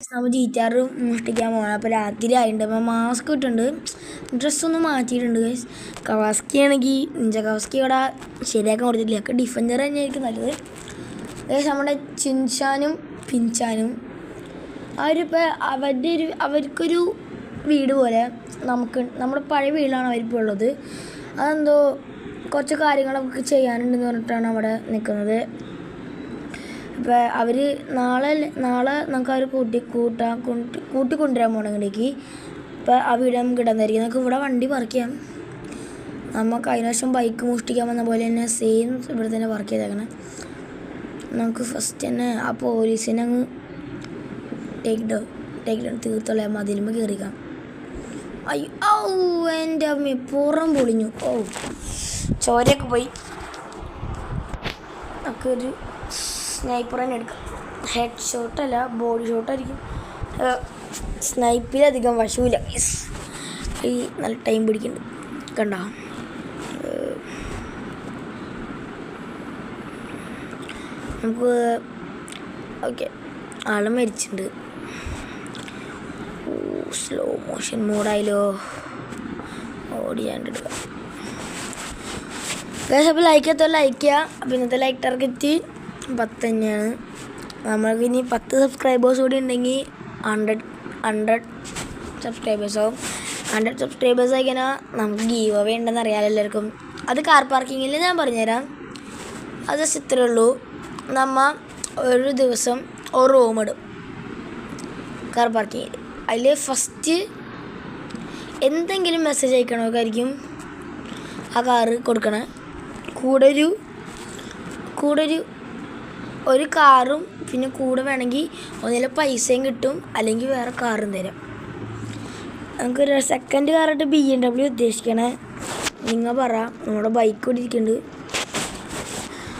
നമ്മൾ ജീറ്റാറ് മോഷ്ടിക്കാൻ പോകണം. അപ്പോൾ രാത്രി ആയിട്ടുണ്ട്. അപ്പോൾ മാസ്ക് ഇട്ടുണ്ട്, ഡ്രസ്സൊന്നും മാറ്റിയിട്ടുണ്ട് ഗൈസ്. കവാസ്കി ആണെങ്കിൽ നിഞ്ച കവാസ്കി ഇവിടെ ശരിയാക്കാൻ കൊടുത്തിട്ടില്ല. ഒക്കെ ഡിഫൻഡർ തന്നെയായിരിക്കും നല്ലത് ഗൈസ്. നമ്മുടെ ചിൻചാനും പിൻചാനും അവരിപ്പോൾ അവർക്കൊരു വീട് പോലെ നമ്മുടെ പഴയ വീടാണ് അവരിപ്പോൾ ഉള്ളത്. അതെന്തോ കുറച്ച് കാര്യങ്ങളൊക്കെ ചെയ്യാനുണ്ടെന്ന് പറഞ്ഞിട്ടാണ് അവിടെ നിൽക്കുന്നത്. അപ്പോൾ അവർ നാളെ നമുക്ക് അവർ കൂട്ടിക്കൊണ്ടുവരാൻ പോകണം ഇങ്ങോട്ടേക്ക്. ഇപ്പോൾ ആ വീട് നമുക്ക് ഇടുന്നതായിരിക്കും. നമുക്ക് ഇവിടെ വണ്ടി പാർക്ക് ചെയ്യാം. നമുക്ക് അതിന് ശേഷം ബൈക്ക് മോഷ്ടിക്കാൻ വന്ന പോലെ തന്നെ സെയിം ഇവിടെ തന്നെ പാർക്ക് ചെയ്തേക്കണം. നമുക്ക് ഫസ്റ്റ് തന്നെ ആ പോലീസിനെ അങ്ങ് ടേക്ക് ഡൗൺ തീർത്തോളാം. മതിലുമ്പോൾ കയറിക്കാം. അയ്യോ എൻ്റെ അമ്മ പുറം പൊളിഞ്ഞു. ചോരയൊക്കെ പോയി. നമുക്കൊരു സ്നൈപ്പർ തന്നെ എടുക്കാം. ഹെഡ് ഷോട്ടല്ല, ബോഡി ഷോട്ടായിരിക്കും. സ്നൈപ്പിലധികം വശമില്ല. ഈ നല്ല ടൈം പിടിക്കുന്നുണ്ട് കണ്ടോ. നമുക്ക് ഓക്കെ, ആൾ മരിച്ചിട്ടുണ്ട്. സ്ലോ മോഷൻ മോഡായാലോ, ഓടിയാണ്ടെടുക്കാം. അപ്പോൾ ലൈക്ക് ചെയ്യുക. അപ്പോൾ ഇന്നത്തെ ലൈക്ക് ടാർഗറ്റ് 10 തന്നെയാണ്. നമ്മൾക്ക് ഇനി 10 സബ്സ്ക്രൈബേഴ്സ് കൂടി ഉണ്ടെങ്കിൽ 100 സബ്സ്ക്രൈബേഴ്സ് ആവും. 100 സബ്സ്ക്രൈബേഴ്സ് ആയിക്കഴിഞ്ഞാൽ നമുക്ക് ഗീവ് അവേ ഉണ്ടെന്ന് അറിയാമല്ലോ എല്ലാവർക്കും. അത് കാർ പാർക്കിങ്ങിൽ ഞാൻ പറഞ്ഞുതരാം. അത് ജസ്റ്റ് ഇത്രയേ ഉള്ളൂ. നമ്മൾ ഒരു ദിവസം ഒരു റൂം ഇടും കാർ പാർക്കിങ്ങിൽ. അതിൽ ഫസ്റ്റ് എന്തെങ്കിലും മെസ്സേജ് അയക്കണമൊക്കെയായിരിക്കും ആ കാറ് കൊടുക്കണേ. കൂടെ ഒരു കാറും പിന്നെ കൂടെ വേണമെങ്കിൽ ഒന്നിലെ പൈസയും കിട്ടും, അല്ലെങ്കിൽ വേറെ കാറും തരാം. നമുക്കൊരു സെക്കൻഡ് കാറായിട്ട് BMW ഉദ്ദേശിക്കണേ. നിങ്ങൾ പറ, നമ്മുടെ ബൈക്ക് ഓടിയിരിക്കുന്നുണ്ട്.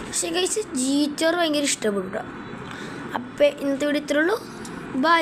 പക്ഷേ കഴിച്ച് ജീറ്റർ ഭയങ്കര ഇഷ്ടപ്പെട്ടു. അപ്പോൾ ഇന്നത്തെ വീഡിയോ ഇത്രയുള്ളൂ. ബൈ.